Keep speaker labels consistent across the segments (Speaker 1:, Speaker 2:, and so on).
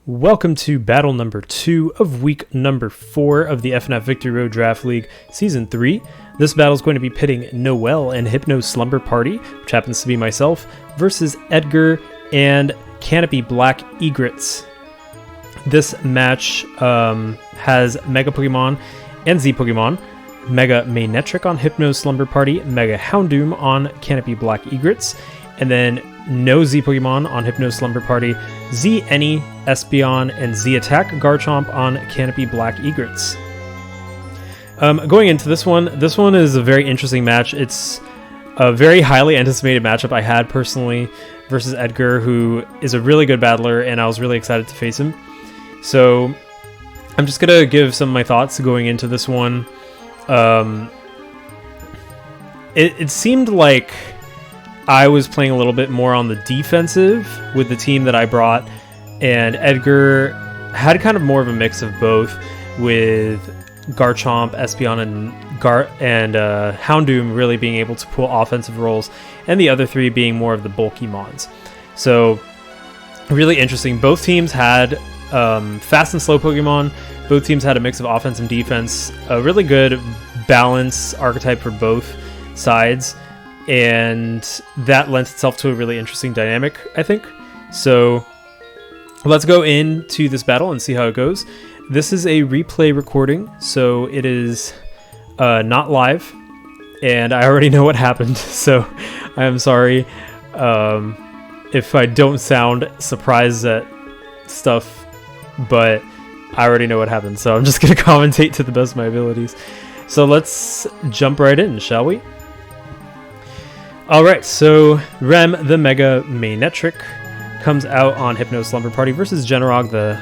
Speaker 1: Welcome to battle number 2 of week number 4 of the FNF Victory Road Draft League Season 3. This battle is going to be pitting Noel and Hypno Slumber Party, which happens to be myself, versus Edgar and Canopy Black Egrets. This match has Mega Pokemon and Z Pokemon, Mega Manetric on Hypno Slumber Party, Mega Houndoom on Canopy Black Egrets, and then no Z Pokemon on Hypno Slumber Party, Z Any, Espeon, and Z Attack Garchomp on Canopy Black Egrets. Going into this one is a very interesting match. It's a very highly anticipated matchup I had personally versus Edgar, who is a really good battler, and I was really excited to face him. So I'm just going to give some of my thoughts going into this one. It seemed like I was playing a little bit more on the defensive with the team that I brought, and Edgar had kind of more of a mix of both, with Garchomp, Espeon, and Houndoom really being able to pull offensive roles, and the other three being more of the bulky mons. So really interesting. Both teams had fast and slow Pokemon. Both teams had a mix of offense and defense. A really good balance archetype for both sides. And that lends itself to a really interesting dynamic, I think. So let's go into this battle and see how it goes. This is a replay recording, so it is not live, and I already know what happened, so I am sorry if I don't sound surprised at stuff, but I already know what happened, so I'm just going to commentate to the best of my abilities. So let's jump right in, shall we? Alright, so Rem, the Mega Manetric, comes out on Hypno Slumber Party versus Generog, the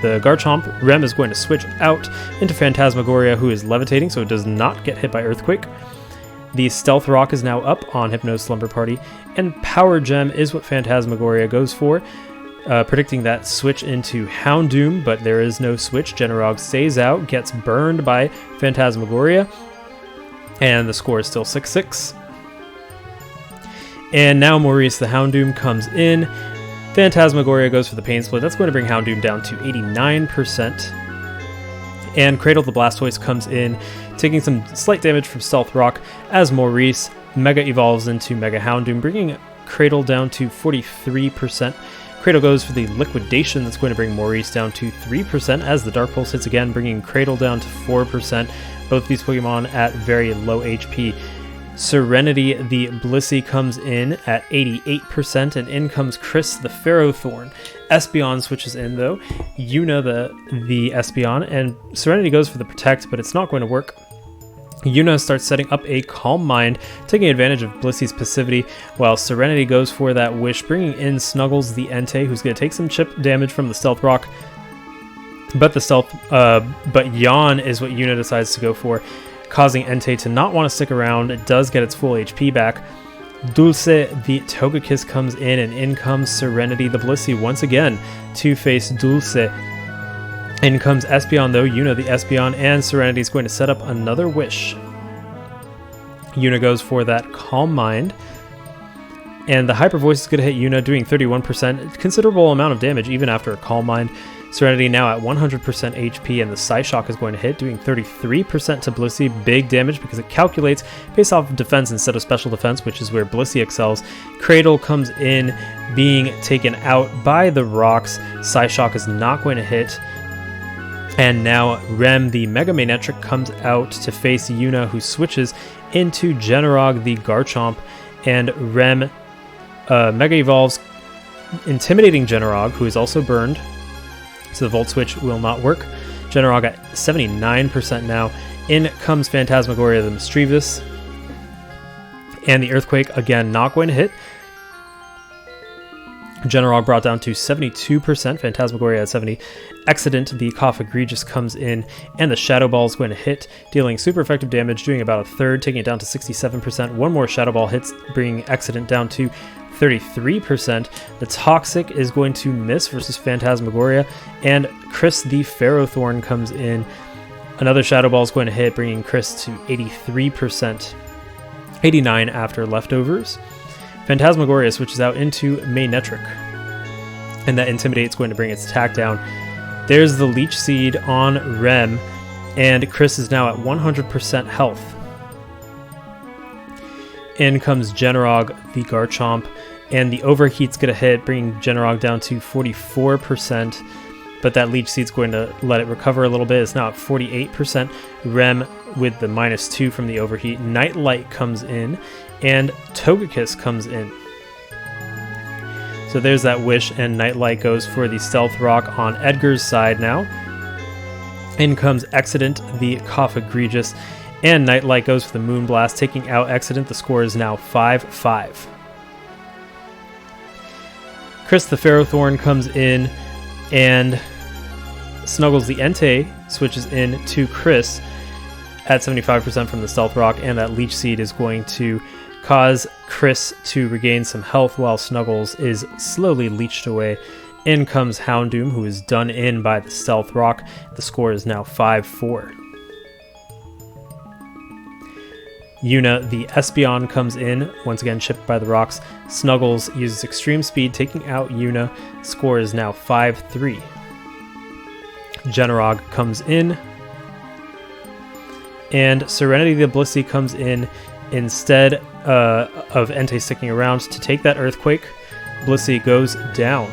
Speaker 1: Garchomp. Rem is going to switch out into Phantasmagoria, who is levitating, so it does not get hit by Earthquake. The Stealth Rock is now up on Hypno Slumber Party, and Power Gem is what Phantasmagoria goes for, predicting that switch into Houndoom, but there is no switch. Generog stays out, gets burned by Phantasmagoria, and the score is still 6-6. And now Maurice the Houndoom comes in. Phantasmagoria goes for the Pain Split. That's going to bring Houndoom down to 89%. And Cradle the Blastoise comes in, taking some slight damage from Stealth Rock as Maurice Mega evolves into Mega Houndoom, bringing Cradle down to 43%. Cradle goes for the Liquidation. That's going to bring Maurice down to 3% as the Dark Pulse hits again, bringing Cradle down to 4%. Both these Pokemon at very low HP. Serenity the Blissey comes in at 88%, and in comes Chris the Ferrothorn. Espeon switches in though. Yuna the Espeon, and Serenity goes for the Protect, but it's not going to work. Yuna starts setting up a Calm Mind, taking advantage of Blissey's passivity, while Serenity goes for that Wish, bringing in Snuggles the Entei, who's going to take some chip damage from the Stealth Rock. But Yawn is what Yuna decides to go for, causing Entei to not want to stick around. It does get its full HP back. Dulce the Togekiss comes in, and in comes Serenity the Blissey once again to face Dulce. In comes Espeon though, Yuna the Espeon, and Serenity is going to set up another Wish. Yuna goes for that Calm Mind, and the Hyper Voice is going to hit Yuna, doing 31%, considerable amount of damage even after a Calm Mind. Serenity now at 100% HP, and the Psyshock is going to hit, doing 33% to Blissey. Big damage because it calculates based off of defense instead of special defense, which is where Blissey excels. Cradle comes in, being taken out by the rocks. Psyshock is not going to hit. And now Rem, the Mega Manetric, comes out to face Yuna, who switches into Generog, the Garchomp. And Rem Mega Evolves, intimidating Generog, who is also burned. So the Volt Switch will not work. Generog at 79% now. In comes Phantasmagoria the Mischievous. And the Earthquake, again, not going to hit. Generog brought down to 72%. Phantasmagoria at 70. Accident, the Cough Egregious, comes in. And the Shadow Ball is going to hit, dealing super effective damage, doing about a third, taking it down to 67%. One more Shadow Ball hits, bringing Accident down to 33%. The Toxic is going to miss versus Phantasmagoria, and Chris the Ferrothorn comes in. Another Shadow Ball is going to hit, bringing Chris to 83%. 89 after leftovers. Phantasmagoria switches out into Manetric. and that Intimidate's going to bring its attack down. There's the Leech Seed on Rem, and Chris is now at 100% health. In comes Generog, the Garchomp, and the Overheat's going to hit, bringing Generog down to 44%, but that Leech Seed's going to let it recover a little bit. It's now at 48%. Rem with the -2 from the Overheat. Nightlight comes in, and Togekiss comes in. So there's that Wish, and Nightlight goes for the Stealth Rock on Edgar's side now. In comes Excident, the Cough Egregious, and Nightlight goes for the Moonblast, taking out Excident. The score is now 5-5. Chris the Ferrothorn comes in, and Snuggles the Entei switches in to Chris at 75% from the Stealth Rock, and that Leech Seed is going to cause Chris to regain some health while Snuggles is slowly leeched away. In comes Houndoom, who is done in by the Stealth Rock. The score is now 5-4. Yuna the Espeon comes in, once again chipped by the rocks. Snuggles uses Extreme Speed, taking out Yuna. Score is now 5-3. Generog comes in, and Serenity the Blissey comes in instead of Entei sticking around to take that Earthquake. Blissey goes down.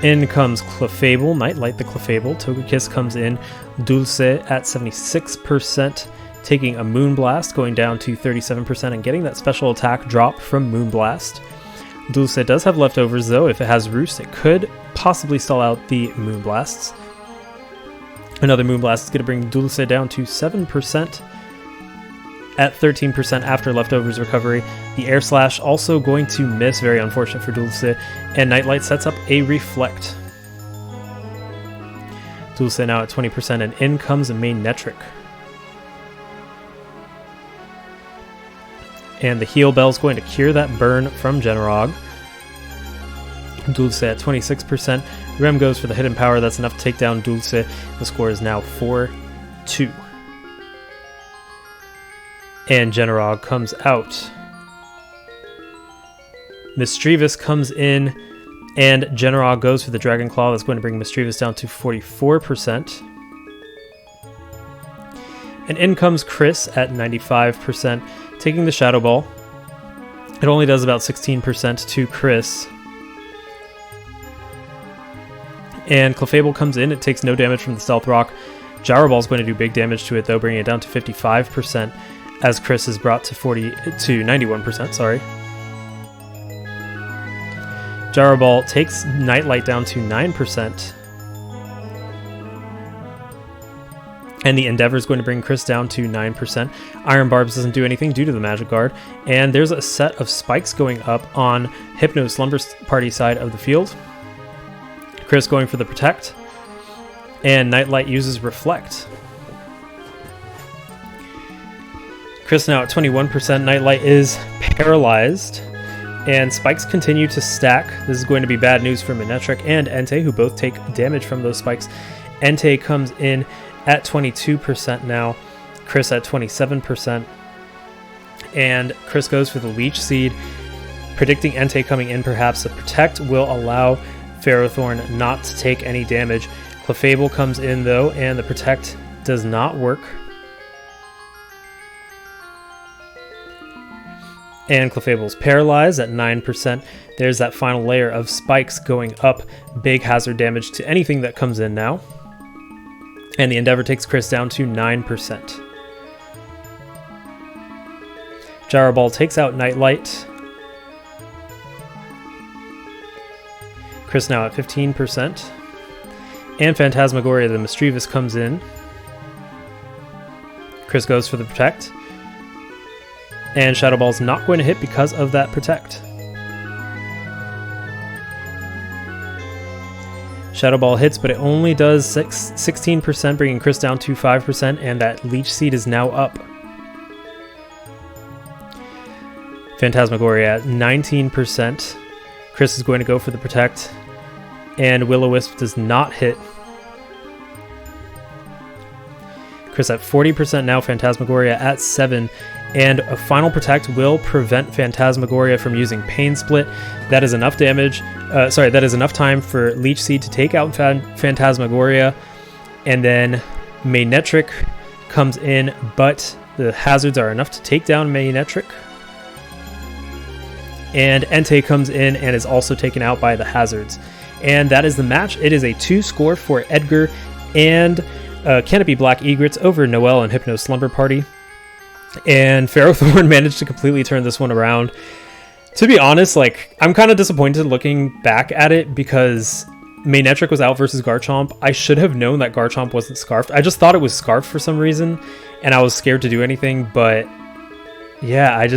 Speaker 1: In comes Clefable, Nightlight the Clefable. Togekiss comes in. Dulce at 76%, taking a Moonblast, going down to 37% and getting that special attack drop from Moonblast. Dulce does have leftovers though. If it has Roost, it could possibly stall out the Moonblasts. Another Moonblast is going to bring Dulce down to 7%. At 13% after leftovers recovery. The Air Slash also going to miss, very unfortunate for Dulce, and Nightlight sets up a Reflect. Dulce now at 20%, and in comes a Manectric. And the Heal Bell is going to cure that burn from Generog. Dulce at 26%. Rem goes for the Hidden Power, that's enough to take down Dulce. The score is now 4-2. And Generog comes out. Misdreavus comes in, and Generog goes for the Dragon Claw. That's going to bring Misdreavus down to 44%. And in comes Chris at 95%, taking the Shadow Ball. It only does about 16% to Chris. And Clefable comes in. It takes no damage from the Stealth Rock. Gyro Ball is going to do big damage to it, though, bringing it down to 55%. As Chris is brought to 91%, sorry. Gyro Ball takes Nightlight down to 9%. And the Endeavor is going to bring Chris down to 9%. Iron Barbs doesn't do anything due to the Magic Guard. And there's a set of spikes going up on Hypno Slumber Party side of the field. Chris going for the Protect. And Nightlight uses Reflect. Chris now at 21%. Nightlight is paralyzed, and spikes continue to stack. This is going to be bad news for Manectric and Entei, who both take damage from those spikes. Entei comes in at 22% now. Chris at 27%. And Chris goes for the Leech Seed, predicting Entei coming in perhaps. The Protect will allow Ferrothorn not to take any damage. Clefable comes in though, and the Protect does not work. And Clefable's paralyzed at 9%. There's that final layer of spikes going up. Big hazard damage to anything that comes in now. And the Endeavor takes Chris down to 9%. Gyro Ball takes out Nightlight. Chris now at 15%. And Phantasmagoria the Misdreavus comes in. Chris goes for the Protect. And Shadow Ball's not going to hit because of that Protect. Shadow Ball hits, but it only does 16%, bringing Chris down to 5%, and that Leech Seed is now up. Phantasmagoria at 19%. Chris is going to go for the Protect, and Will-O-Wisp does not hit. Chris at 40% now, Phantasmagoria at 7%, and a final protect will prevent Phantasmagoria from using Pain Split. That is enough damage. That is enough time for Leech Seed to take out Phantasmagoria, and then Manetric comes in, but the hazards are enough to take down Manetric. And Entei comes in and is also taken out by the hazards. And that is the match. It is a 2-score for Edgar and Canopy Black Egrets over Noelle and Hypno Slumber Party. And Ferrothorn managed to completely turn this one around. To be honest, like, I'm kind of disappointed looking back at it because Manetric was out versus Garchomp. I should have known that Garchomp wasn't Scarfed. I just thought it was Scarfed for some reason, and I was scared to do anything, but yeah, I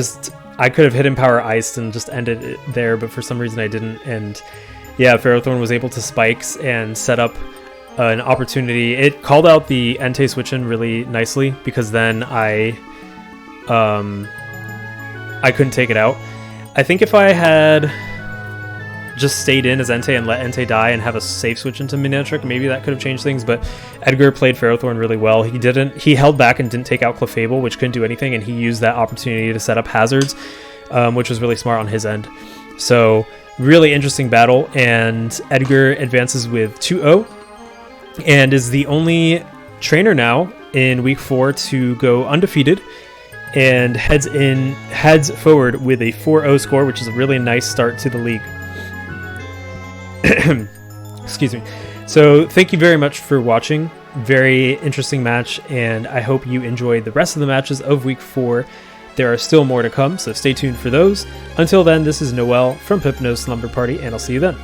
Speaker 1: could have hidden Power Iced and just ended it there, but for some reason I didn't, and yeah, Ferrothorn was able to Spikes and set up an opportunity. It called out the Entei switch in really nicely because then I couldn't take it out. I think if I had just stayed in as Entei and let Entei die and have a safe switch into Manetric, maybe that could have changed things, but Edgar played Ferrothorn really well. He held back and didn't take out Clefable, which couldn't do anything, and he used that opportunity to set up hazards, which was really smart on his end. So really interesting battle, and Edgar advances with 2-0 and is the only trainer now in week 4 to go undefeated, and heads forward with a 4-0 score, which is a really nice start to the league. Excuse me. So thank you very much for watching. Very interesting match, and I hope you enjoyed the rest of the matches of week 4. There are still more to come, so stay tuned for those. Until then, this is Noelle from Hypno Slumber Party, and I'll see you then.